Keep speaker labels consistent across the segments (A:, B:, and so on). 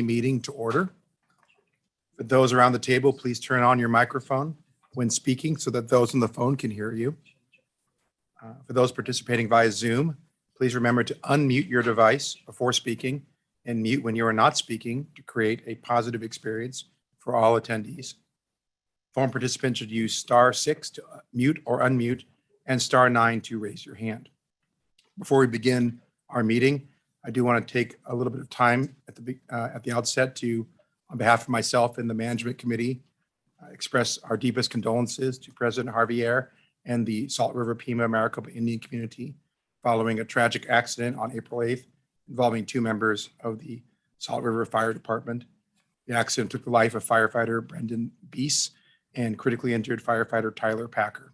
A: meeting to order. For those around the table, please turn on your microphone when speaking so that those on the phone can hear you. For those participating via Zoom, please remember to unmute your device before speaking and mute when you are not speaking to create a positive experience for all attendees. Phone participants should use *6 to mute or unmute and *9 to raise your hand. Before we begin our meeting, I do want to take a little bit of time at the outset to, on behalf of myself and the Management Committee, express our deepest condolences to President Javier and the Salt River Pima Maricopa Indian community following a tragic accident on April 8th involving 2 members of the Salt River Fire Department. The accident took the life of firefighter Brendan Beese and critically injured firefighter Tyler Packer.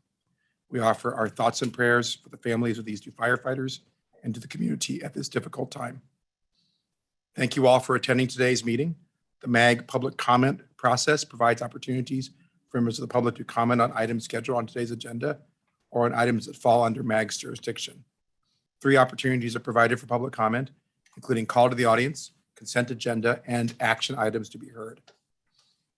A: We offer our thoughts and prayers for the families of these 2 firefighters and to the community at this difficult time. Thank you all for attending today's meeting. The MAG public comment process provides opportunities for members of the public to comment on items scheduled on today's agenda or on items that fall under MAG's jurisdiction. 3 opportunities are provided for public comment, including call to the audience, consent agenda, and action items to be heard.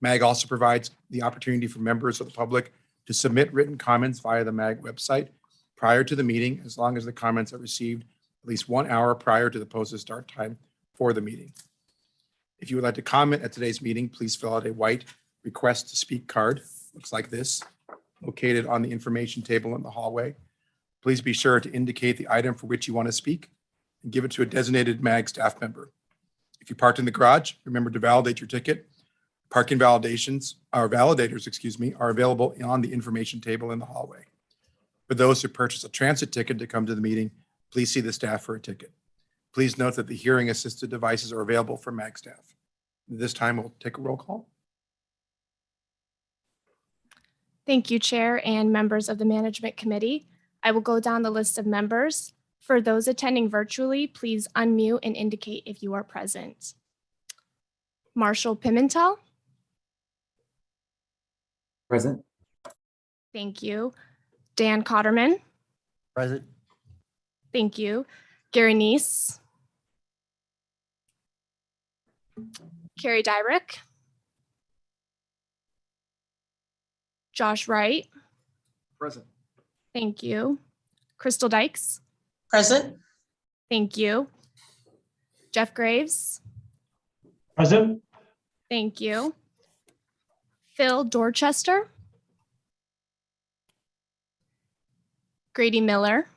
A: MAG also provides the opportunity for members of the public to submit written comments via the MAG website prior to the meeting, as long as the comments are received at least 1 hour prior to the posted start time for the meeting. If you would like to comment at today's meeting, please fill out a white request to speak card, looks like this, located on the information table in the hallway. Please be sure to indicate the item for which you want to speak and give it to a designated MAG staff member. If you parked in the garage, remember to validate your ticket. Parking validators are available on the information table in the hallway. For those who purchase a transit ticket to come to the meeting, please see the staff for a ticket. Please note that the hearing assisted devices are available for MAG staff. This time we'll take a roll call.
B: Thank you, Chair and members of the Management Committee. I will go down the list of members. For those attending virtually, please unmute and indicate if you are present. Marshall Pimentel.
C: Present.
B: Thank you. Dan Cotterman.
C: Present.
B: Thank you. Gary Neese. Carrie Dyrick. Josh Wright.
A: Present.
B: Thank you. Crystal Dykes.
D: Present.
B: Thank you. Jeff Graves.
E: Present.
B: Thank you. Phil Dorchester. Grady Miller.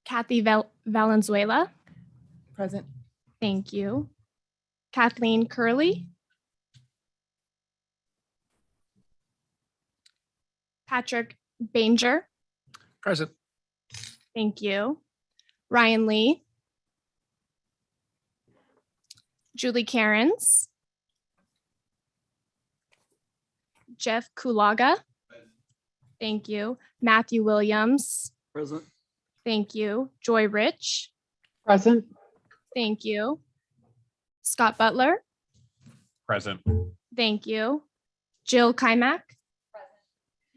B: Kathy Valenzuela.
D: Present.
B: Thank you. Kathleen Curley. Patrick Banger.
A: Present.
B: Thank you. Ryan Lee. Julie Cairns. Jeff Kulaga. Thank you. Matthew Williams.
C: Present.
B: Thank you. Joy Rich.
E: Present.
B: Thank you. Scott Butler.
E: Present.
B: Thank you. Jill Kymack.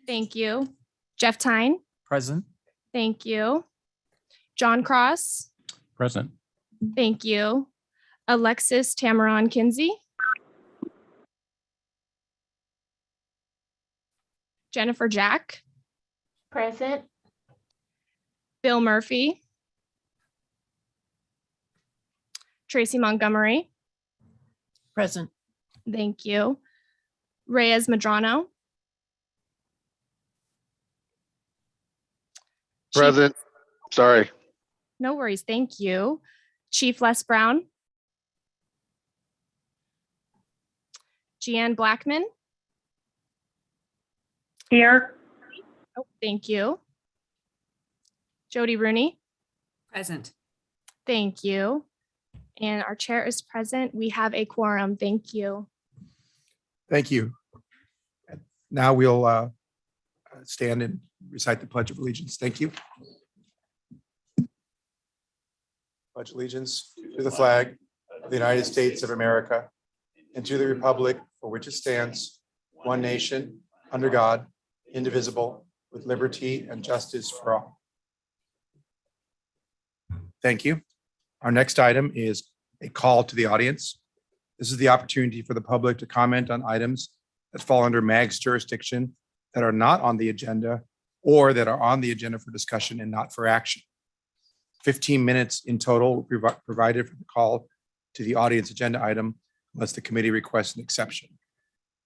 B: Thank you. Jeff Tyne.
C: Present.
B: Thank you. John Cross.
E: Present.
B: Thank you. Alexis Tamaron Kinsey. Jennifer Jack. Present. Bill Murphy. Tracy Montgomery.
D: Present.
B: Thank you. Reyes Madrano.
F: Present. Sorry.
B: No worries. Thank you. Chief Les Brown. Jeanne Blackman.
E: Here.
B: Oh, thank you. Jody Rooney.
D: Present.
B: Thank you. And our chair is present. We have a quorum. Thank you.
A: Thank you. Now we'll stand and recite the Pledge of Allegiance. Thank you. Pledge allegiance to the flag of the United States of America and to the republic for which it stands, one nation, under God, indivisible, with liberty and justice for all. Thank you. Our next item is a call to the audience. This is the opportunity for the public to comment on items that fall under MAG's jurisdiction that are not on the agenda or that are on the agenda for discussion and not for action. 15 minutes in total will be provided for the call to the audience agenda item unless the committee requests an exception.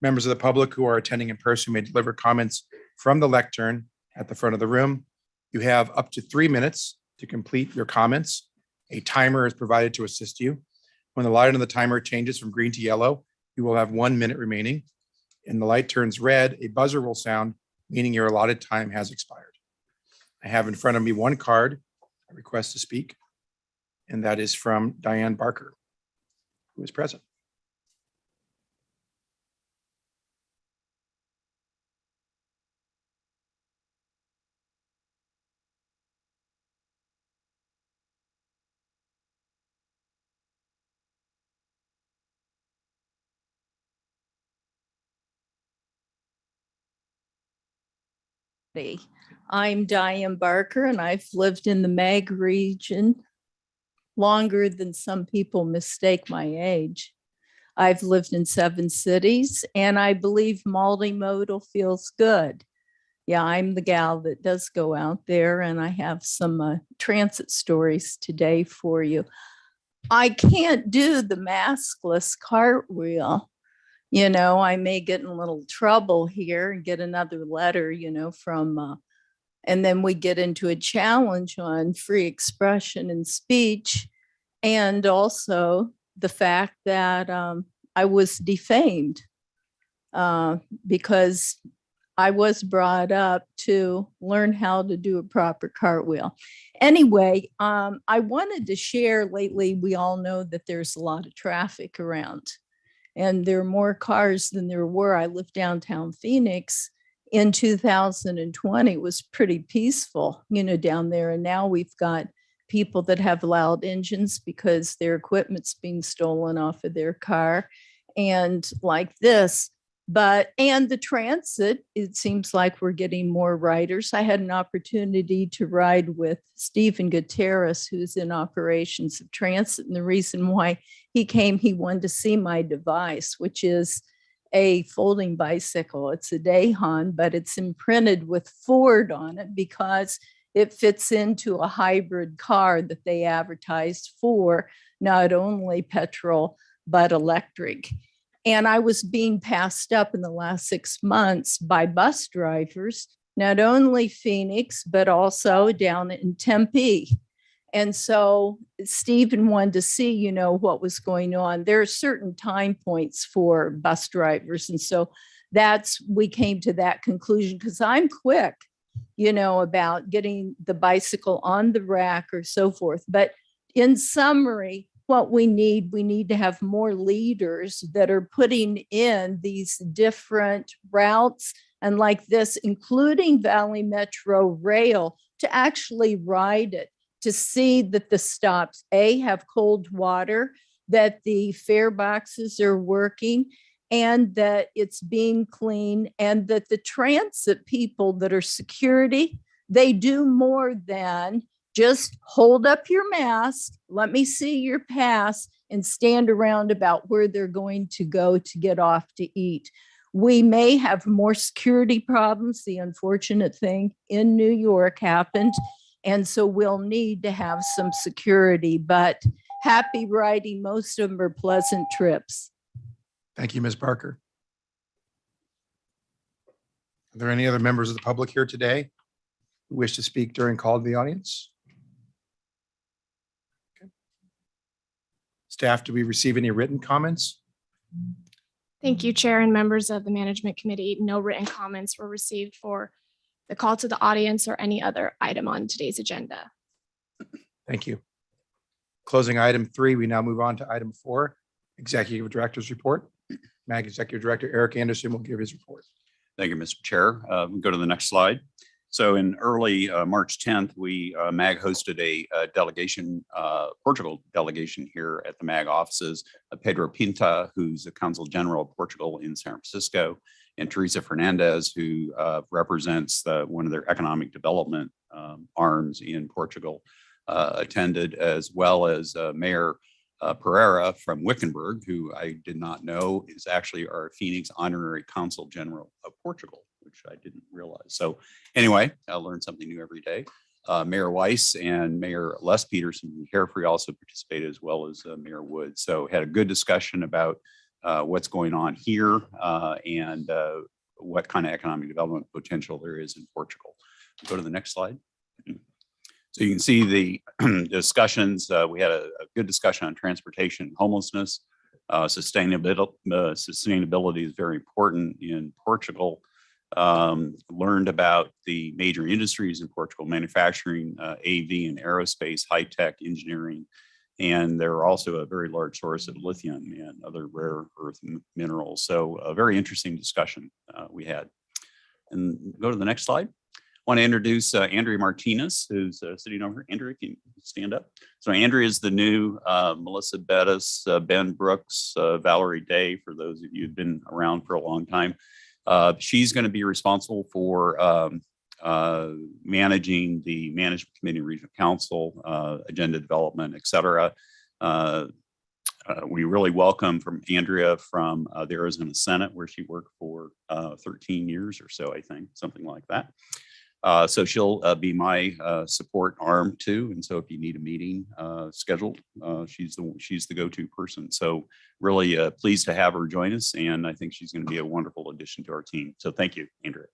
A: Members of the public who are attending in person may deliver comments from the lectern at the front of the room. You have up to 3 minutes to complete your comments. A timer is provided to assist you. When the light on the timer changes from green to yellow, you will have 1 minute remaining. And the light turns red, a buzzer will sound, meaning your allotted time has expired. I have in front of me one card, a request to speak, and that is from Diane Barker, who is present.
G: I'm Diane Barker, and I've lived in the Mag region longer than some people mistake my age. I've lived in 7 cities, and I believe multimodal feels good. Yeah, I'm the gal that does go out there, and I have some transit stories today for you. I can't do the maskless cartwheel. You know, I may get in a little trouble here and get another letter, you know, from, and then we get into a challenge on free expression and speech. And also the fact that I was defamed because I was brought up to learn how to do a proper cartwheel. Anyway, I wanted to share lately, we all know that there's a lot of traffic around. And there are more cars than there were. I lived downtown Phoenix in 2020. It was pretty peaceful, you know, down there. And now we've got people that have loud engines because their equipment's being stolen off of their car and like this. And the transit, it seems like we're getting more riders. I had an opportunity to ride with Stephen Gutierrez, who's in operations of transit. And the reason why he came, he wanted to see my device, which is a folding bicycle. It's a Dayhan, but it's imprinted with Ford on it because it fits into a hybrid car that they advertised for not only petrol, but electric. And I was being passed up in the last 6 months by bus drivers, not only Phoenix, but also down in Tempe. And so Stephen wanted to see, you know, what was going on. There are certain time points for bus drivers. And so we came to that conclusion because I'm quick, you know, about getting the bicycle on the rack or so forth. But in summary, what we need to have more leaders that are putting in these different routes and like this, including Valley Metro Rail, to actually ride it, to see that the stops, have cold water, that the fare boxes are working, and that it's being clean, and that the transit people that are security, they do more than just hold up your mask, let me see your pass, and stand around about where they're going to go to get off to eat. We may have more security problems. The unfortunate thing in New York happened. And so we'll need to have some security, but happy riding. Most of them are pleasant trips.
A: Thank you, Ms. Barker. Are there any other members of the public here today who wish to speak during call to the audience? Okay. Staff, do we receive any written comments?
B: Thank you, Chair and members of the Management Committee. No written comments were received for the call to the audience or any other item on today's agenda.
A: Thank you. Closing item 3, we now move on to item 4, Executive Director's Report. MAG Executive Director Eric Anderson will give his report.
H: Thank you, Mr. Chair. We'll go to the next slide. So in early March 10th, MAG hosted a delegation, Portugal delegation here at the MAG offices. Pedro Pinta, who's the Consul General of Portugal in San Francisco, and Teresa Fernandez, who represents one of their economic development arms in Portugal. attended, as well as Mayor Pereira from Wickenburg, who I did not know is actually our Phoenix Honorary Consul General of Portugal, which I didn't realize. So anyway, I learn something new every day. Mayor Weiss and Mayor Les Peterson from Carefree also participated, as well as Mayor Wood. So had a good discussion about what's going on here and what kind of economic development potential there is in Portugal. Go to the next slide. So you can see the discussions. We had a good discussion on transportation and homelessness. Sustainability is very important in Portugal. Learned about the major industries in Portugal: manufacturing, AV and aerospace, high tech, engineering, and they're also a very large source of lithium and other rare earth minerals. So a very interesting discussion we had. And go to the next slide. I want to introduce Andrea Martinez, who's sitting over here. Andrea, can you stand up? So Andrea is the new Melissa Bettis, Ben Brooks, Valerie Day, for those of you who've been around for a long time. She's going to be responsible for managing the Management Committee, Regional Council, agenda development, et cetera. We really welcome from Andrea from the Arizona Senate, where she worked for 13 years or so, I think, something like that. So she'll be my support arm too. And so if you need a meeting scheduled, she's the go-to person. So really pleased to have her join us. And I think she's going to be a wonderful addition to our team. So thank you, Andrea.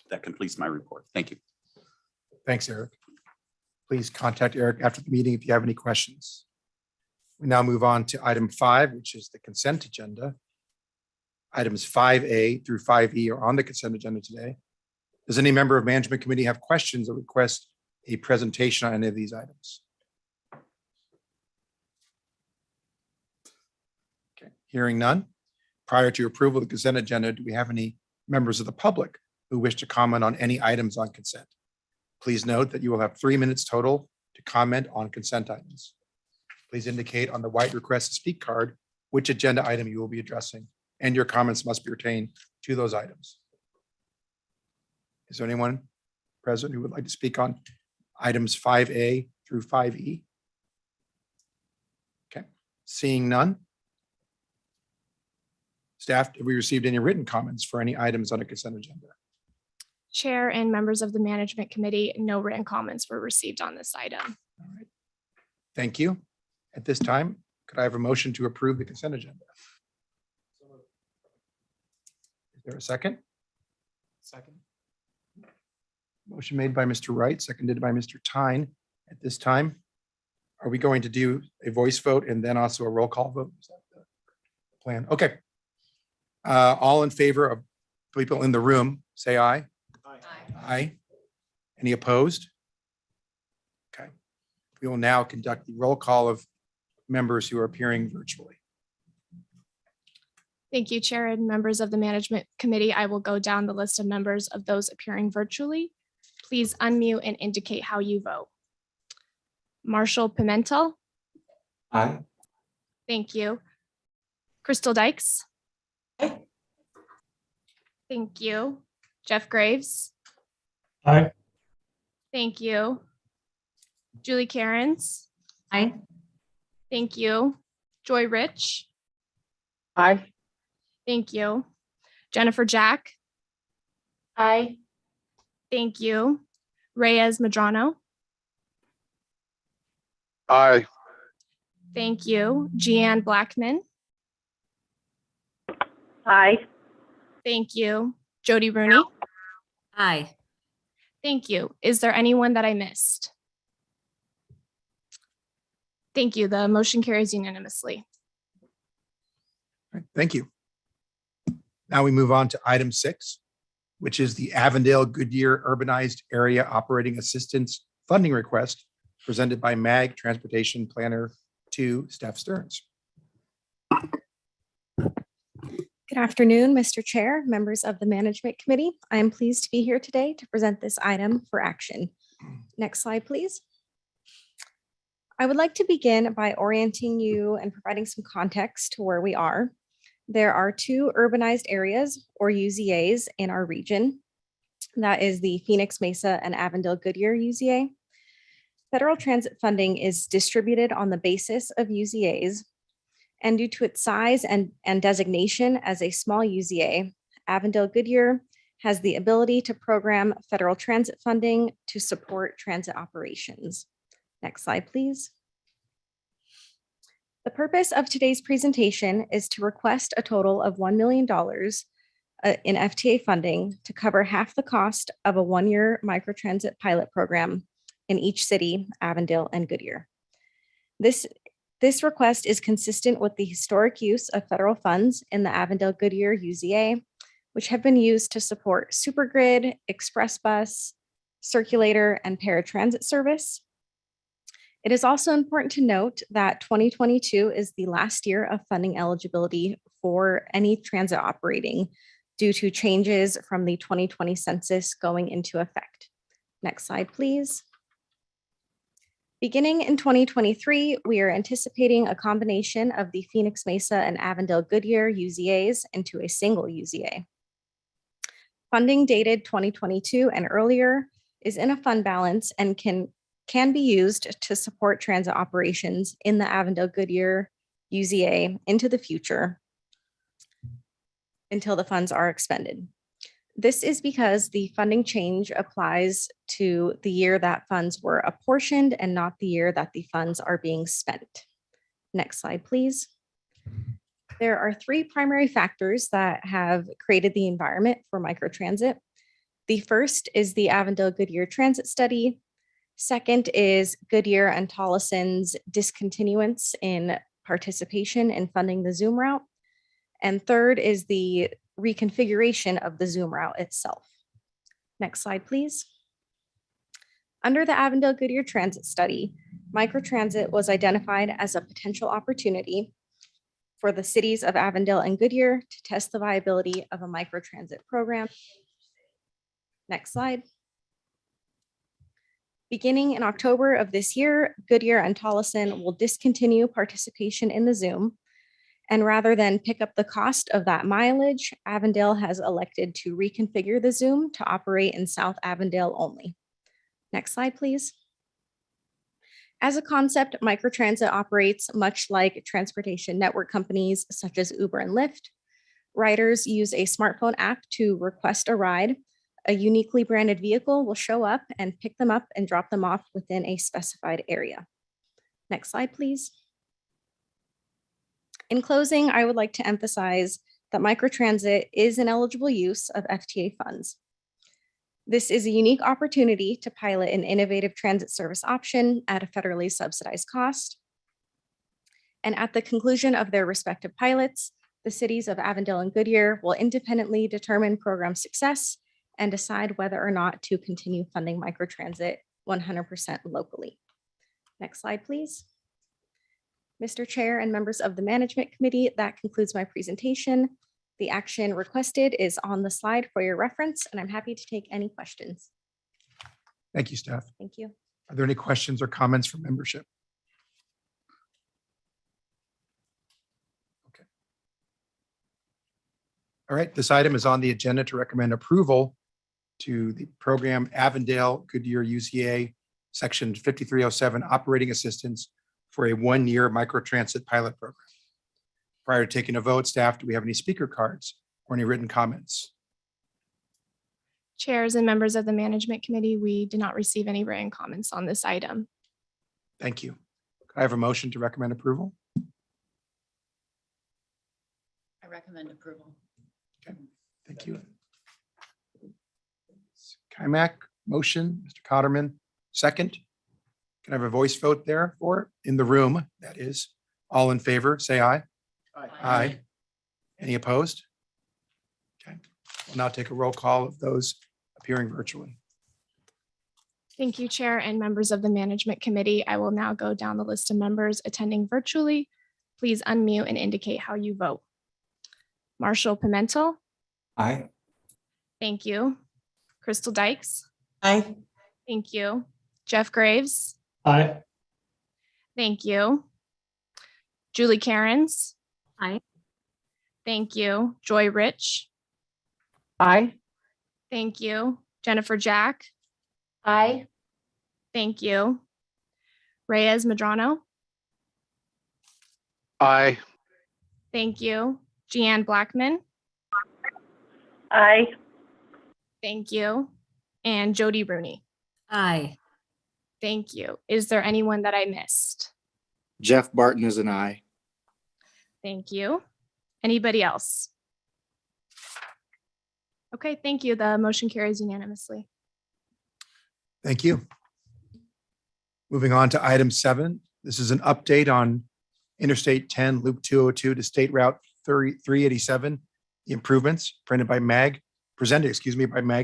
H: That completes my report. Thank you.
A: Thanks, Eric. Please contact Eric after the meeting if you have any questions. We now move on to item 5, which is the consent agenda. Items 5A through 5E are on the consent agenda today. Does any member of Management Committee have questions or request a presentation on any of these items? Okay, hearing none. Prior to approval of the consent agenda, do we have any members of the public who wish to comment on any items on consent? Please note that you will have 3 minutes total to comment on consent items. Please indicate on the white request to speak card which agenda item you will be addressing, and your comments must pertain to those items. Is there anyone present who would like to speak on items 5A through 5E? Okay, seeing none. Staff, have we received any written comments for any items on a consent agenda?
B: Chair and members of the Management Committee, no written comments were received on this item.
A: All right. Thank you. At this time, could I have a motion to approve the consent agenda? Is there a second? Second. Motion made by Mr. Wright, seconded by Mr. Tyne. At this time, are we going to do a voice vote and then also a roll call vote? Is that the plan? Okay. All in favor of people in the room, say aye. Aye. Any opposed? Okay. We will now conduct the roll call of members who are appearing virtually.
B: Thank you, Chair and members of the Management Committee. I will go down the list of members of those appearing virtually. Please unmute and indicate how you vote. Marshall Pimentel.
C: Aye.
B: Thank you. Crystal Dykes.
D: Aye.
B: Thank you. Jeff Graves.
E: Aye.
B: Thank you. Julie Cairns.
D: Aye.
B: Thank you. Joy Rich.
E: Aye.
B: Thank you. Jennifer Jack.
D: Aye.
B: Thank you. Reyes Medrano.
F: Aye.
B: Thank you. Jeanne Blackman.
E: Aye.
B: Thank you. Jody Rooney.
D: Aye.
B: Thank you. Is there anyone that I missed? Thank you. The motion carries unanimously.
A: All right, thank you. Now we move on to item 6, which is the Avondale Goodyear Urbanized Area Operating Assistance Funding Request presented by MAG Transportation Planner 2, Steph Stearns.
I: Good afternoon, Mr. Chair, members of the Management Committee. I am pleased to be here today to present this item for action. Next slide, please. I would like to begin by orienting you and providing some context to where we are. There are 2 urbanized areas, or UZAs, in our region. That is the Phoenix Mesa and Avondale Goodyear UZA. Federal transit funding is distributed on the basis of UZAs. And due to its size and designation as a small UZA, Avondale Goodyear has the ability to program federal transit funding to support transit operations. Next slide, please. The purpose of today's presentation is to request a total of $1 million in FTA funding to cover half the cost of a one-year microtransit pilot program in each city, Avondale and Goodyear. This request is consistent with the historic use of federal funds in the Avondale Goodyear UZA, which have been used to support Supergrid, Express Bus, Circulator, and paratransit service. It is also important to note that 2022 is the last year of funding eligibility for any transit operating due to changes from the 2020 census going into effect. Next slide, please. Beginning in 2023, we are anticipating a combination of the Phoenix Mesa and Avondale Goodyear UZAs into a single UZA. Funding dated 2022 and earlier is in a fund balance and can be used to support transit operations in the Avondale Goodyear UZA into the future until the funds are expended. This is because the funding change applies to the year that funds were apportioned and not the year that the funds are being spent. Next slide, please. There are three primary factors that have created the environment for microtransit. The first is the Avondale Goodyear Transit Study. Second is Goodyear and Tolleson's discontinuance in participation in funding the Zoom route. And third is the reconfiguration of the Zoom route itself. Next slide, please. Under the Avondale Goodyear Transit Study, microtransit was identified as a potential opportunity for the cities of Avondale and Goodyear to test the viability of a microtransit program. Next slide. Beginning in October of this year, Goodyear and Tolleson will discontinue participation in the Zoom. And rather than pick up the cost of that mileage, Avondale has elected to reconfigure the Zoom to operate in South Avondale only. Next slide, please. As a concept, microtransit operates much like transportation network companies such as Uber and Lyft. Riders use a smartphone app to request a ride. A uniquely branded vehicle will show up and pick them up and drop them off within a specified area. Next slide, please. In closing, I would like to emphasize that microtransit is an eligible use of FTA funds. This is a unique opportunity to pilot an innovative transit service option at a federally subsidized cost. And at the conclusion of their respective pilots, the cities of Avondale and Goodyear will independently determine program success and decide whether or not to continue funding microtransit 100% locally. Next slide, please. Mr. Chair and members of the Management Committee, that concludes my presentation. The action requested is on the slide for your reference, and I'm happy to take any questions.
A: Thank you, Steph.
I: Thank you.
A: Are there any questions or comments from membership? Okay. All right, this item is on the agenda to recommend approval to the program Avondale Goodyear UZA Section 5307 Operating Assistance for a one-year microtransit pilot program. Prior to taking a vote, staff, do we have any speaker cards or any written comments?
B: Chairs and members of the Management Committee, we did not receive any written comments on this item.
A: Thank you. Could I have a motion to recommend approval?
D: I recommend approval.
A: Okay, thank you. Kaimak, motion, Mr. Cotterman, second. Can I have a voice vote there for it? In the room, that is. All in favor, say aye. Aye. Any opposed? Okay, we'll now take a roll call of those appearing virtually.
B: Thank you, Chair and members of the Management Committee. I will now go down the list of members attending virtually. Please unmute and indicate how you vote. Marshall Pimentel.
C: Aye.
B: Thank you. Crystal Dykes.
D: Aye.
B: Thank you. Jeff Graves.
E: Aye.
B: Thank you. Julie Cairns.
D: Aye.
B: Thank you. Joy Rich.
E: Aye.
B: Thank you. Jennifer Jack.
E: Aye.
B: Thank you. Reyes Madrano.
F: Aye.
B: Thank you. Jeanne Blackman.
E: Aye.
B: Thank you. And Jody Rooney.
D: Aye.
B: Thank you. Is there anyone that I missed?
C: Jeff Barton is an aye.
B: Thank you. Anybody else? Okay, thank you. The motion carries unanimously.
A: Thank you. Moving on to item 7. This is an update on Interstate 10 Loop 202 to State Route 387, the improvements presented by MAG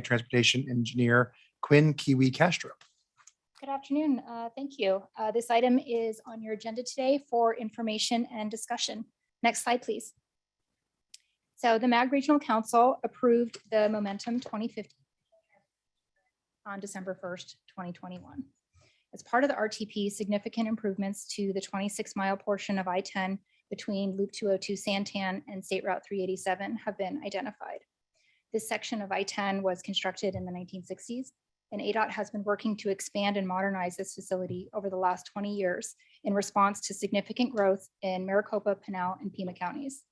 A: Transportation Engineer Quinn Kiwi Castro.
J: Good afternoon. Thank you. This item is on your agenda today for information and discussion. Next slide, please. So the MAG Regional Council approved the Momentum 2050 on December 1st, 2021. As part of the RTP, significant improvements to the 26-mile portion of I-10 between Loop 202 Santan and State Route 387 have been identified. This section of I-10 was constructed in the 1960s, and ADOT has been working to expand and modernize this facility over the last 20 years in response to significant growth in Maricopa, Pinal, and Pima counties.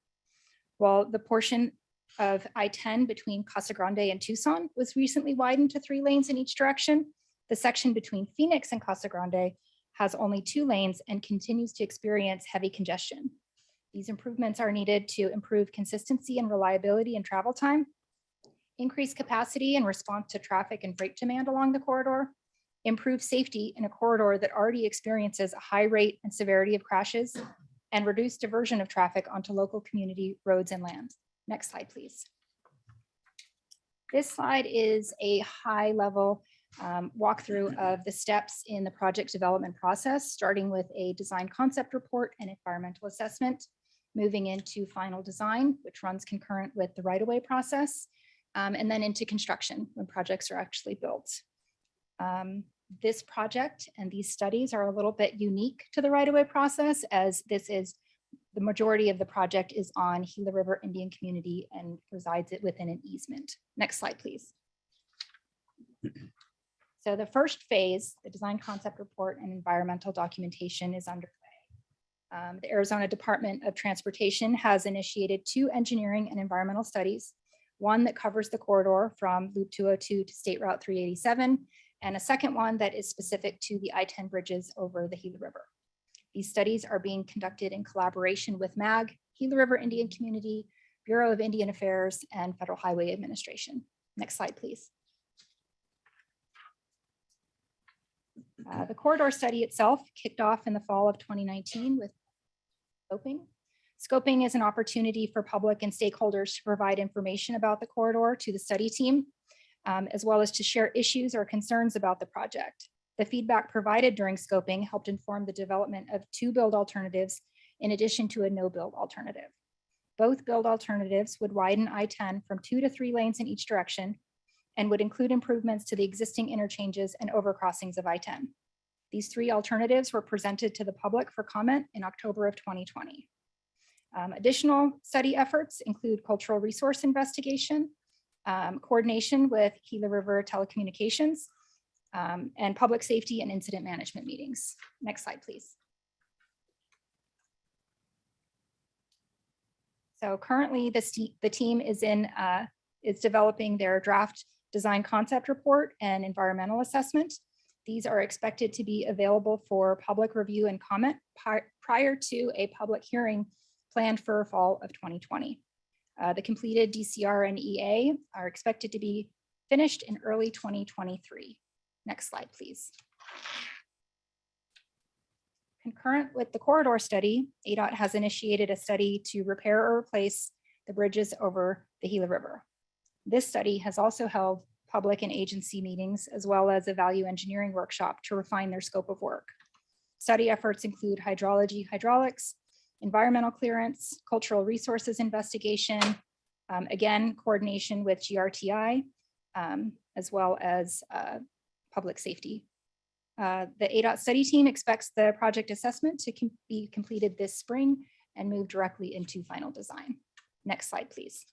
J: While the portion of I-10 between Casa Grande and Tucson was recently widened to 3 lanes in each direction, the section between Phoenix and Casa Grande has only 2 lanes and continues to experience heavy congestion. These improvements are needed to improve consistency and reliability in travel time, increase capacity in response to traffic and freight demand along the corridor, improve safety in a corridor that already experiences a high rate and severity of crashes, and reduce diversion of traffic onto local community roads and lands. Next slide, please. This slide is a high-level walkthrough of the steps in the project development process, starting with a design concept report and environmental assessment, moving into final design, which runs concurrent with the right-of-way process, and then into construction when projects are actually built. This project and these studies are a little bit unique to the right-of-way process, as this is the majority of the project is on Gila River Indian Community and resides within an easement. Next slide, please. So the first phase, the design concept report and environmental documentation, is underway. The Arizona Department of Transportation has initiated 2 engineering and environmental studies, one that covers the corridor from Loop 202 to State Route 387, and a second one that is specific to the I-10 bridges over the Gila River. These studies are being conducted in collaboration with MAG, Gila River Indian Community, Bureau of Indian Affairs, and Federal Highway Administration. Next slide, please. The corridor study itself kicked off in the fall of 2019 with scoping. Scoping is an opportunity for public and stakeholders to provide information about the corridor to the study team, as well as to share issues or concerns about the project. The feedback provided during scoping helped inform the development of 2 build alternatives in addition to a no build alternative. Both build alternatives would widen I-10 from 2 to 3 lanes in each direction and would include improvements to the existing interchanges and overcrossings of I-10. These 3 alternatives were presented to the public for comment in October of 2020. Additional study efforts include cultural resource investigation, coordination with Gila River Telecommunications, and public safety and incident management meetings. Next slide, please. So currently the team is developing their draft design concept report and environmental assessment. These are expected to be available for public review and comment prior to a public hearing planned for fall of 2020. The completed DCR and EA are expected to be finished in early 2023. Next slide, please. Concurrent with the corridor study, ADOT has initiated a study to repair or replace the bridges over the Gila River. This study has also held public and agency meetings, as well as a value engineering workshop to refine their scope of work. Study efforts include hydrology, hydraulics, environmental clearance, cultural resources investigation, again, coordination with GRTI, as well as public safety. The ADOT study team expects the project assessment to be completed this spring and move directly into final design. Next slide, please.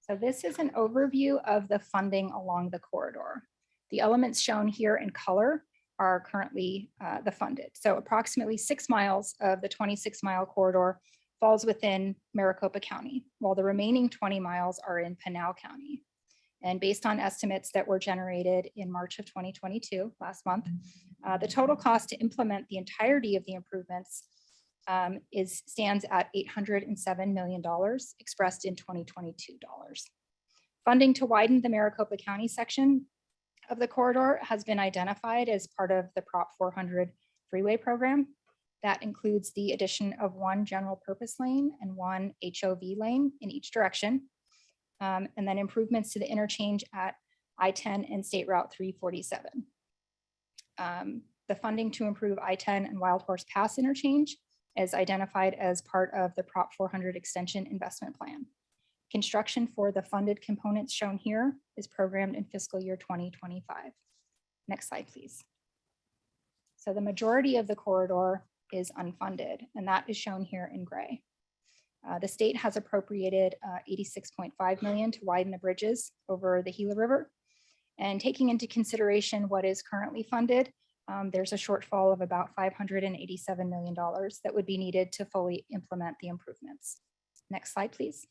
J: So this is an overview of the funding along the corridor. The elements shown here in color are currently the funded. So approximately 6 miles of the 26-mile corridor falls within Maricopa County, while the remaining 20 miles are in Pinal County. And based on estimates that were generated in March of 2022, last month, the total cost to implement the entirety of the improvements stands at $807 million, expressed in 2022 dollars. Funding to widen the Maricopa County section of the corridor has been identified as part of the Prop 400 freeway program. That includes the addition of 1 general purpose lane and 1 HOV lane in each direction, and then improvements to the interchange at I-10 and State Route 347. The funding to improve I-10 and Wild Horse Pass interchange is identified as part of the Prop 400 extension investment plan. Construction for the funded components shown here is programmed in fiscal year 2025. Next slide, please. So the majority of the corridor is unfunded, and that is shown here in gray. The state has appropriated $86.5 million to widen the bridges over the Gila River. And taking into consideration what is currently funded, there's a shortfall of about $587 million that would be needed to fully implement the improvements. Next slide, please.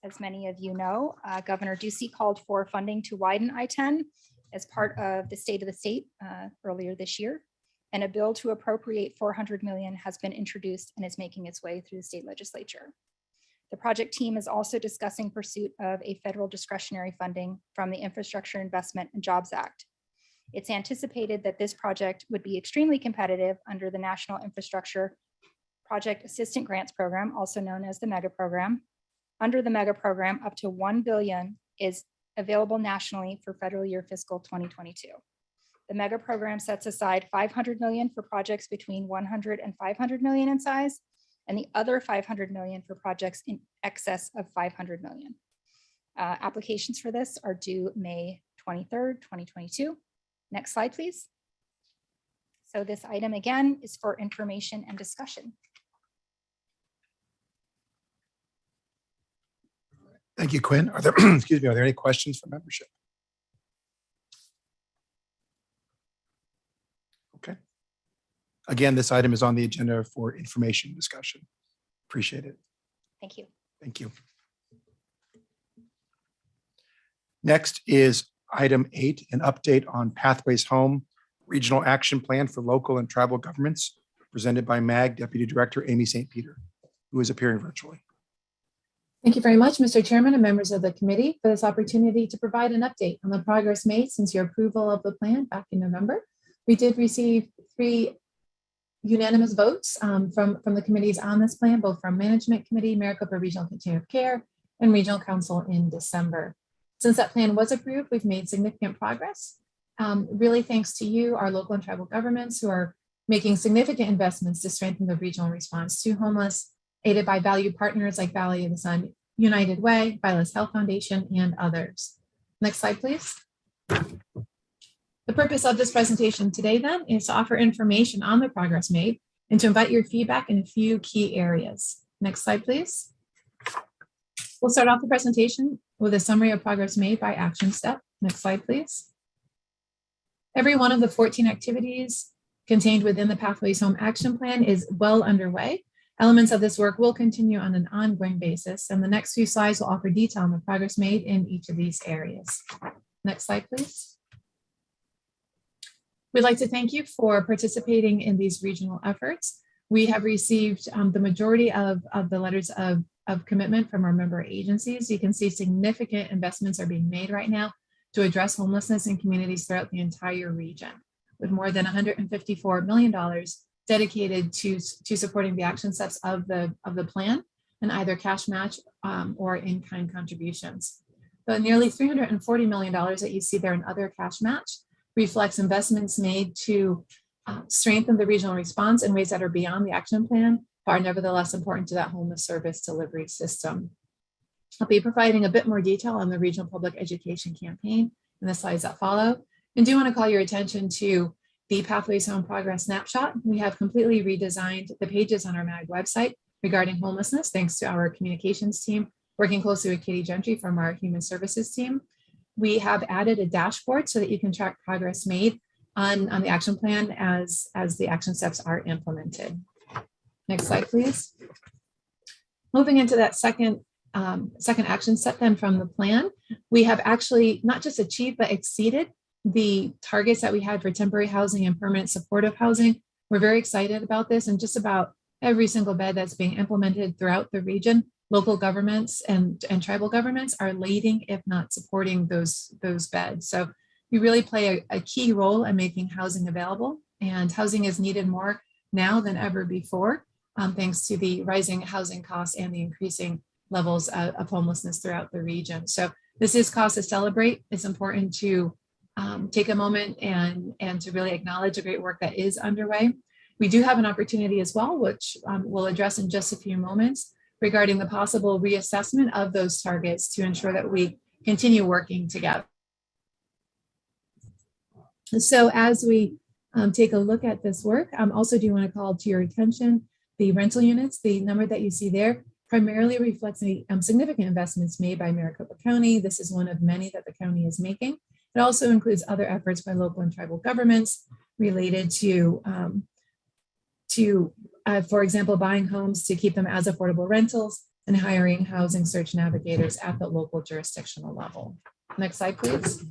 J: As many of you know, Governor Ducey called for funding to widen I-10 as part of the State of the State earlier this year. And a bill to appropriate $400 million has been introduced and is making its way through the state legislature. The project team is also discussing pursuit of a federal discretionary funding from the Infrastructure Investment and Jobs Act. It's anticipated that this project would be extremely competitive under the National Infrastructure Project Assistant Grants Program, also known as the MEGA program. Under the MEGA program, up to $1 billion is available nationally for federal year fiscal 2022. The MEGA program sets aside $500 million for projects between 100 and 500 million in size, and the other $500 million for projects in excess of 500 million. Applications for this are due May 23rd, 2022. Next slide, please. So this item again is for information and discussion.
A: Thank you, Quinn. Are there, excuse me, are there any questions from membership? Okay. Again, this item is on the agenda for information discussion. Appreciate it.
J: Thank you.
A: Thank you. Next is item 8, an update on Pathways Home Regional Action Plan for Local and Tribal Governments, presented by MAG Deputy Director Amy St. Peter, who is appearing virtually.
K: Thank you very much, Mr. Chairman and members of the committee, for this opportunity to provide an update on the progress made since your approval of the plan back in November. We did receive 3 unanimous votes from the committees on this plan, both from Management Committee, Maricopa Regional Continuum of Care, and Regional Council in December. Since that plan was approved, we've made significant progress. Really thanks to you, our local and tribal governments, who are making significant investments to strengthen the regional response to homeless, aided by value partners like Valley of the Sun, United Way, Vilas Health Foundation, and others. Next slide, please. The purpose of this presentation today then is to offer information on the progress made and to invite your feedback in a few key areas. Next slide, please. We'll start off the presentation with a summary of progress made by action step. Next slide, please. Every one of the 14 activities contained within the Pathways Home Action Plan is well underway. Elements of this work will continue on an ongoing basis, and the next few slides will offer detail on the progress made in each of these areas. Next slide, please. We'd like to thank you for participating in these regional efforts. We have received the majority of the letters of commitment from our member agencies. You can see significant investments are being made right now to address homelessness in communities throughout the entire region, with more than $154 million dedicated to supporting the action steps of the plan, and either cash match or in-kind contributions. The nearly $340 million that you see there in other cash match reflects investments made to strengthen the regional response in ways that are beyond the action plan, but are nevertheless important to that homeless service delivery system. I'll be providing a bit more detail on the regional public education campaign in the slides that follow, and do want to call your attention to the Pathways Home Progress Snapshot. We have completely redesigned the pages on our MAG website regarding homelessness, thanks to our communications team, working closely with Katie Gentry from our Human Services team. We have added a dashboard so that you can track progress made on the action plan as the action steps are implemented. Next slide, please. Moving into that second action step then from the plan, we have actually not just achieved but exceeded the targets that we had for temporary housing and permanent supportive housing. We're very excited about this, and just about every single bed that's being implemented throughout the region, local governments and tribal governments are leading, if not supporting those beds. So we really play a key role in making housing available, and housing is needed more now than ever before, thanks to the rising housing costs and the increasing levels of homelessness throughout the region. So this is cause to celebrate. It's important to take a moment and to really acknowledge the great work that is underway. We do have an opportunity as well, which we'll address in just a few moments, regarding the possible reassessment of those targets to ensure that we continue working together. So as we take a look at this work, I also do want to call to your attention the rental units. The number that you see there primarily reflects the significant investments made by Maricopa County. This is one of many that the county is making. It also includes other efforts by local and tribal governments related to for example, buying homes to keep them as affordable rentals and hiring housing search navigators at the local jurisdictional level. Next slide, please.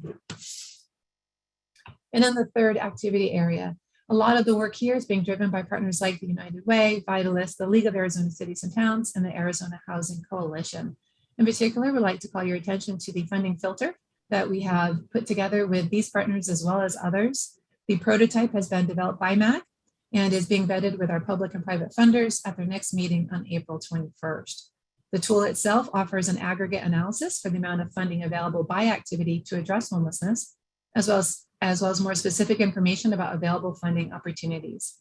K: And then the third activity area, a lot of the work here is being driven by partners like the United Way, Vitalist, the League of Arizona Cities and Towns, and the Arizona Housing Coalition. In particular, we'd like to call your attention to the funding filter that we have put together with these partners as well as others. The prototype has been developed by MAG and is being vetted with our public and private funders at their next meeting on April 21st. The tool itself offers an aggregate analysis for the amount of funding available by activity to address homelessness, as well as more specific information about available funding opportunities.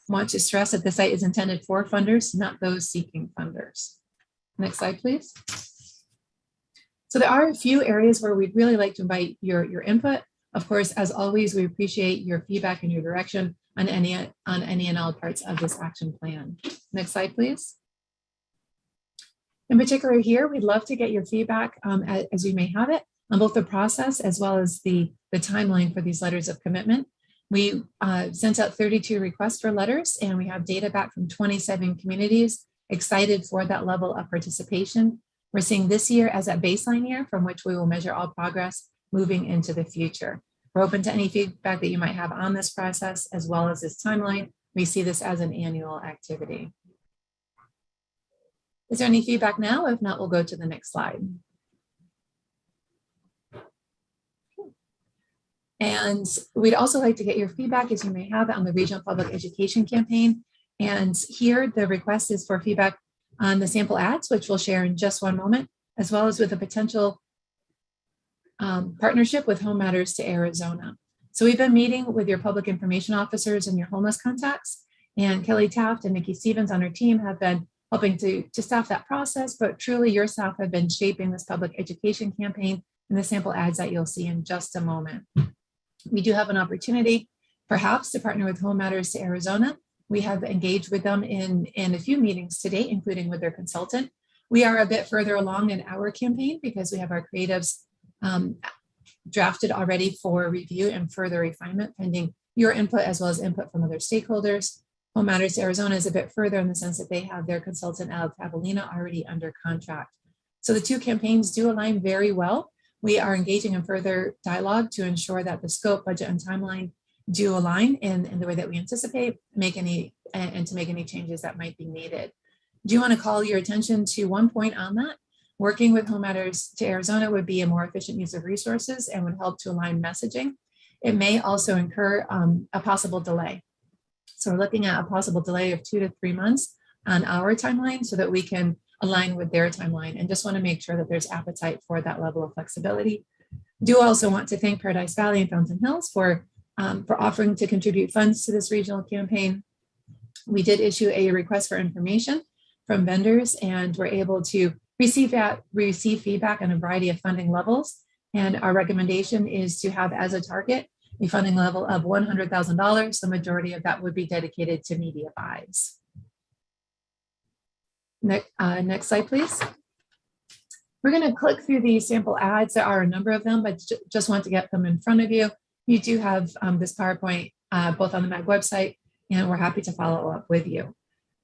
K: I want to stress that the site is intended for funders, not those seeking funders. Next slide, please. So there are a few areas where we'd really like to invite your input. Of course, as always, we appreciate your feedback and your direction on any and all parts of this action plan. Next slide, please. In particular here, we'd love to get your feedback as we may have it on both the process as well as the timeline for these letters of commitment. We sent out 32 requests for letters, and we have data back from 27 communities excited for that level of participation. We're seeing this year as a baseline year from which we will measure all progress moving into the future. We're open to any feedback that you might have on this process as well as this timeline. We see this as an annual activity. Is there any feedback now? If not, we'll go to the next slide. And we'd also like to get your feedback, as you may have it, on the regional public education campaign. And here the request is for feedback on the sample ads, which we'll share in just one moment, as well as with a potential partnership with Home Matters to Arizona. So we've been meeting with your public information officers and your homeless contacts, and Kelly Taft and Nikki Stevens on our team have been helping to staff that process, but truly your staff have been shaping this public education campaign and the sample ads that you'll see in just a moment. We do have an opportunity perhaps to partner with Home Matters to Arizona. We have engaged with them in a few meetings to date, including with their consultant. We are a bit further along in our campaign because we have our creatives drafted already for review and further refinement pending your input as well as input from other stakeholders. Home Matters to Arizona is a bit further in the sense that they have their consultant Alex Avelina already under contract. So the two campaigns do align very well. We are engaging in further dialogue to ensure that the scope, budget, and timeline do align in the way that we anticipate, to make any changes that might be needed. Do you want to call your attention to one point on that? Working with Home Matters to Arizona would be a more efficient use of resources and would help to align messaging. It may also incur a possible delay. So we're looking at a possible delay of 2 to 3 months on our timeline so that we can align with their timeline, and just want to make sure that there's appetite for that level of flexibility. Do also want to thank Paradise Valley and Fountain Hills for offering to contribute funds to this regional campaign. We did issue a request for information from vendors, and we're able to receive feedback on a variety of funding levels. And our recommendation is to have as a target a funding level of $100,000. The majority of that would be dedicated to media buys. Next slide, please. We're going to click through these sample ads. There are a number of them, but just want to get them in front of you. You do have this PowerPoint both on the MAG website, and we're happy to follow up with you.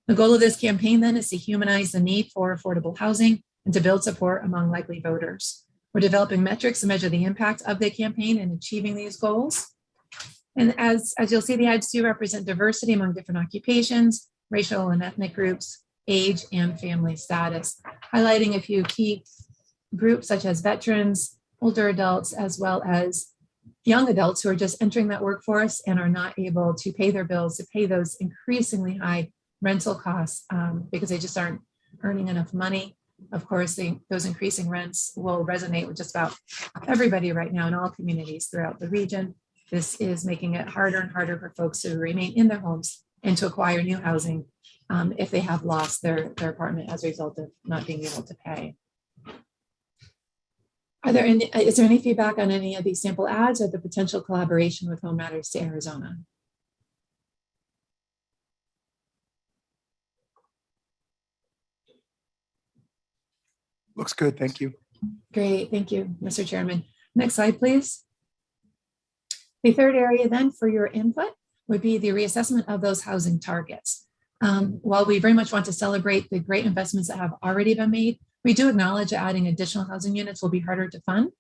K: The goal of this campaign then is to humanize the need for affordable housing and to build support among likely voters. We're developing metrics to measure the impact of the campaign in achieving these goals. And as you'll see, the ads do represent diversity among different occupations, racial and ethnic groups, age, and family status, highlighting a few key groups such as veterans, older adults, as well as young adults who are just entering that workforce and are not able to pay their bills, to pay those increasingly high rental costs because they just aren't earning enough money. Of course, those increasing rents will resonate with just about everybody right now in all communities throughout the region. This is making it harder and harder for folks to remain in their homes and to acquire new housing if they have lost their apartment as a result of not being able to pay. Is there any feedback on any of these sample ads or the potential collaboration with Home Matters to Arizona?
A: Looks good. Thank you.
K: Great. Thank you, Mr. Chairman. Next slide, please. The third area then for your input would be the reassessment of those housing targets. While we very much want to celebrate the great investments that have already been made, we do acknowledge that adding additional housing units will be harder to fund,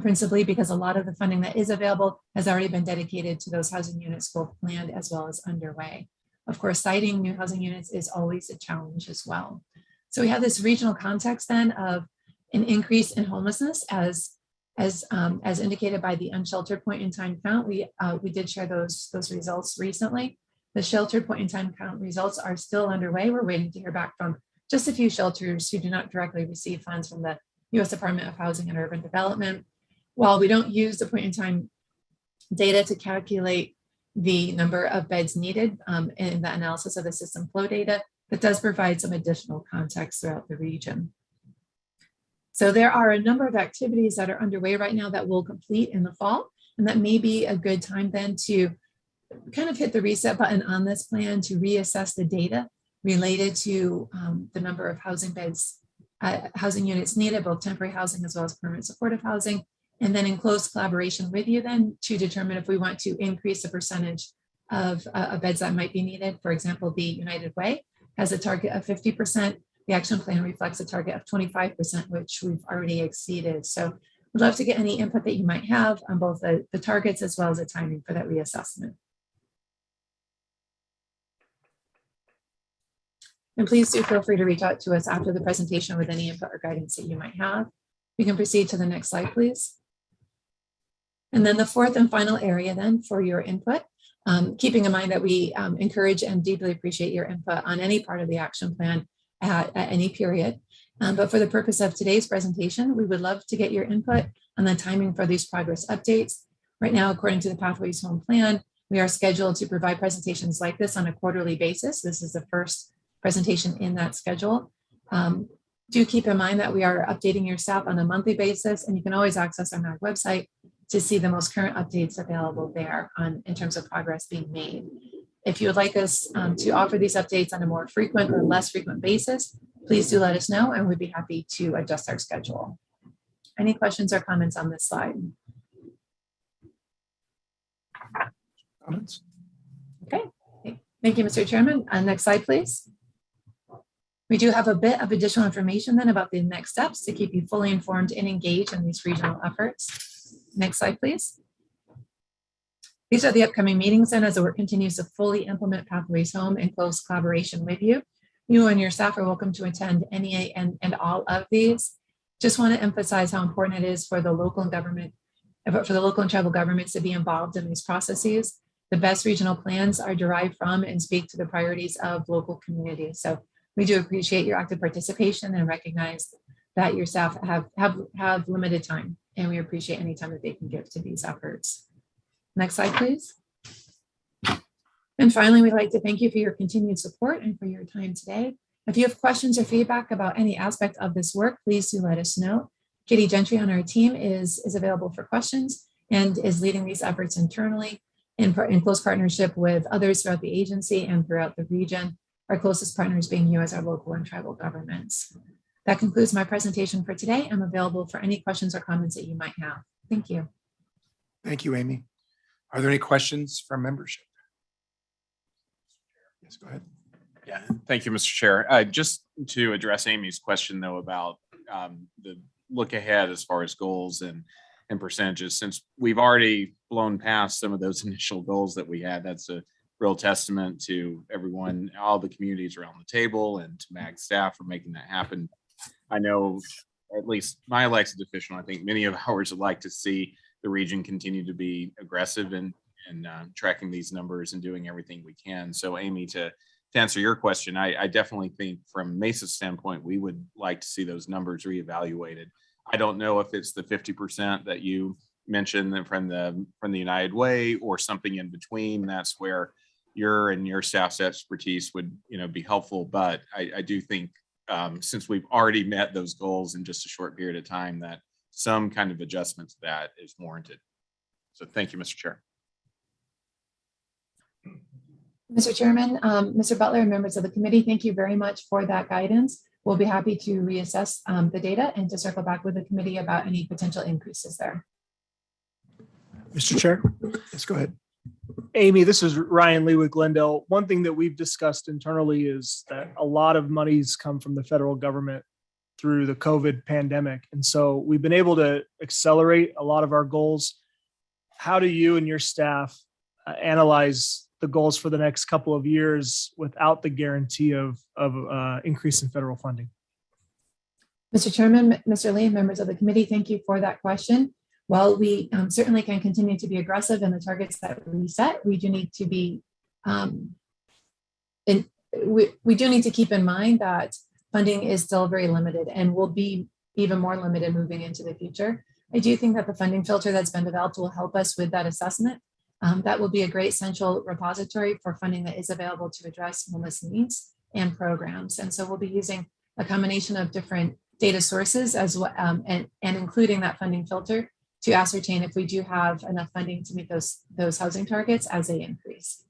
K: principally because a lot of the funding that is available has already been dedicated to those housing units, both planned as well as underway. Of course, siting new housing units is always a challenge as well. So we have this regional context then of an increase in homelessness as indicated by the unsheltered point in time count. We did share those results recently. The sheltered point in time count results are still underway. We're waiting to hear back from just a few shelters who do not directly receive funds from the U.S. Department of Housing and Urban Development. While we don't use the point in time data to calculate the number of beds needed in the analysis of the system flow data, it does provide some additional context throughout the region. So there are a number of activities that are underway right now that will complete in the fall, and that may be a good time then to kind of hit the reset button on this plan to reassess the data related to the number of housing beds, housing units needed, both temporary housing as well as permanent supportive housing, and then in close collaboration with you then to determine if we want to increase the percentage of beds that might be needed. For example, the United Way has a target of 50%. The action plan reflects a target of 25%, which we've already exceeded. So we'd love to get any input that you might have on both the targets as well as the timing for that reassessment. And please do feel free to reach out to us after the presentation with any input or guidance that you might have. We can proceed to the next slide, please. And then the fourth and final area then for your input, keeping in mind that we encourage and deeply appreciate your input on any part of the action plan at any period. But for the purpose of today's presentation, we would love to get your input on the timing for these progress updates. Right now, according to the Pathways Home Plan, we are scheduled to provide presentations like this on a quarterly basis. This is the first presentation in that schedule. Do keep in mind that we are updating your staff on a monthly basis, and you can always access our MAG website to see the most current updates available there in terms of progress being made. If you would like us to offer these updates on a more frequent or less frequent basis, please do let us know and we'd be happy to adjust our schedule. Any questions or comments on this slide?
A: Comments?
K: Okay, thank you, Mr. Chairman. Next slide, please. We do have a bit of additional information then about the next steps to keep you fully informed and engaged in these regional efforts. Next slide, please. These are the upcoming meetings and as the work continues to fully implement Pathways Home in close collaboration with you. You and your staff are welcome to attend any and all of these. Just want to emphasize how important it is for the local and tribal governments to be involved in these processes. The best regional plans are derived from and speak to the priorities of local communities. So we do appreciate your active participation and recognize that your staff have limited time, and we appreciate any time that they can give to these efforts. Next slide, please. And finally, we'd like to thank you for your continued support and for your time today. If you have questions or feedback about any aspect of this work, please do let us know. Katie Gentry on our team is available for questions and is leading these efforts internally in close partnership with others throughout the agency and throughout the region, our closest partners being you as our local and tribal governments. That concludes my presentation for today. I'm available for any questions or comments that you might have. Thank you.
A: Thank you, Amy. Are there any questions from membership? Yes, go ahead.
L: Yeah, thank you, Mr. Chair. Just to address Amy's question, though, about the look ahead as far as goals and percentages, since we've already blown past some of those initial goals that we had, that's a real testament to everyone, all the communities around the table, and to MAG staff for making that happen. I know, at least my elected official, I think many of ours would like to see the region continue to be aggressive in tracking these numbers and doing everything we can. So, Amy, to answer your question, I definitely think from Mesa's standpoint, we would like to see those numbers reevaluated. I don't know if it's the 50% that you mentioned from the United Way or something in between. That's where your and your staff's expertise would be helpful. But I do think since we've already met those goals in just a short period of time, that some kind of adjustment to that is warranted. So thank you, Mr. Chair.
K: Mr. Chairman, Mr. Butler, and members of the committee, thank you very much for that guidance. We'll be happy to reassess the data and to circle back with the committee about any potential increases there.
A: Mr. Chair, yes, go ahead.
E: Amy, this is Ryan Lee with Glendale. One thing that we've discussed internally is that a lot of monies come from the federal government through the COVID pandemic. And so we've been able to accelerate a lot of our goals. How do you and your staff analyze the goals for the next couple of years without the guarantee of increase in federal funding?
K: Mr. Chairman, Mr. Lee, members of the committee, thank you for that question. While we certainly can continue to be aggressive in the targets that we set, we do need to be, we do need to keep in mind that funding is still very limited and will be even more limited moving into the future. I do think that the funding filter that's been developed will help us with that assessment. That will be a great central repository for funding that is available to address homeless needs and programs. And so we'll be using a combination of different data sources as well, and including that funding filter to ascertain if we do have enough funding to meet those housing targets as they increase.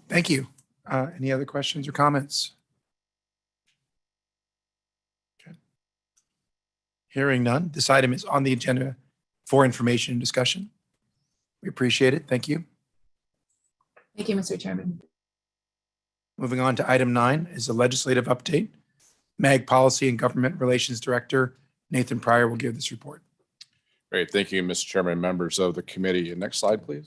A: Thank you. Any other questions or comments? Okay. Hearing none, this item is on the agenda for information and discussion. We appreciate it. Thank you.
K: Thank you, Mr. Chairman.
A: Moving on to item 9 is a legislative update. MAG Policy and Government Relations Director Nathan Pryor will give this report.
M: Great. Thank you, Mr. Chairman, members of the committee. Next slide, please.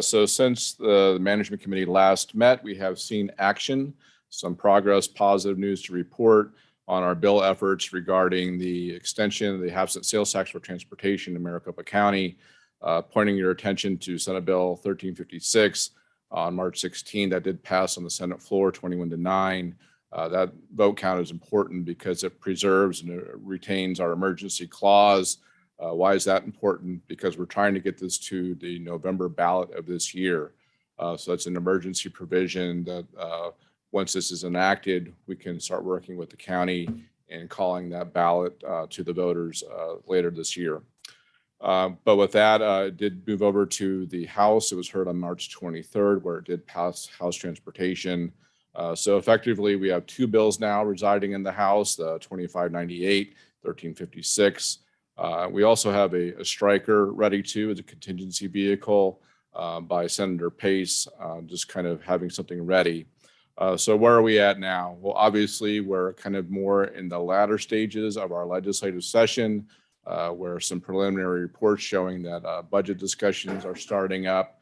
M: So since the management committee last met, we have seen action, some progress, positive news to report on our bill efforts regarding the extension of the half-cent sales tax for transportation in Maricopa County, pointing your attention to Senate Bill 1356 on March 16. That did pass on the Senate floor 21-9. That vote count is important because it preserves and it retains our emergency clause. Why is that important? Because we're trying to get this to the November ballot of this year. So that's an emergency provision that once this is enacted, we can start working with the county and calling that ballot to the voters later this year. But with that, it did move over to the House. It was heard on March 23rd, where it did pass House Transportation. So effectively, we have 2 bills now residing in the House, the 2598, 1356. We also have a striker ready to as a contingency vehicle by Senator Pace, just kind of having something ready. So where are we at now? Well, obviously, we're kind of more in the latter stages of our legislative session, where some preliminary reports showing that budget discussions are starting up.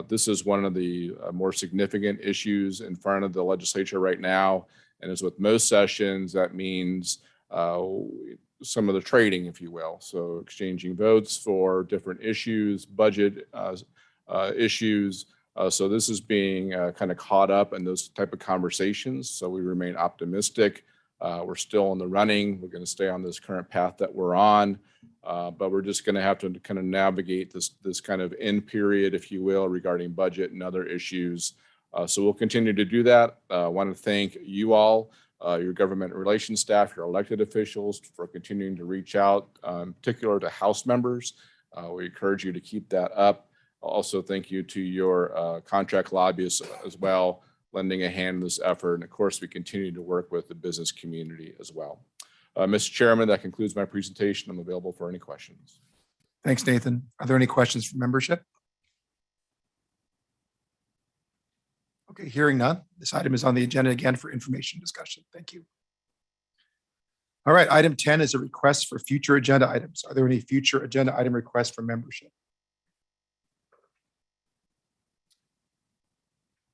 M: This is one of the more significant issues in front of the legislature right now. And as with most sessions, that means some of the trading, if you will. So exchanging votes for different issues, budget issues. So this is being kind of caught up in those type of conversations. So we remain optimistic. We're still in the running. We're going to stay on this current path that we're on. But we're just going to have to kind of navigate this kind of end period, if you will, regarding budget and other issues. So we'll continue to do that. I want to thank you all, your government relations staff, your elected officials for continuing to reach out, in particular to House members. We encourage you to keep that up. Also, thank you to your contract lobbyists as well. lending a hand in this effort. And of course, we continue to work with the business community as well. Mr. Chairman, that concludes my presentation. I'm available for any questions.
A: Thanks, Nathan. Are there any questions from membership? Okay, hearing none. This item is on the agenda again for information discussion. Thank you. All right, item 10 is a request for future agenda items. Are there any future agenda item requests from membership?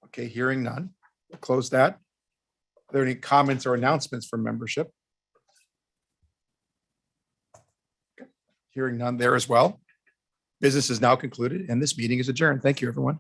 A: Okay, hearing none. We'll close that. Are there any comments or announcements from membership? Okay, hearing none there as well. Business is now concluded and this meeting is adjourned. Thank you, everyone.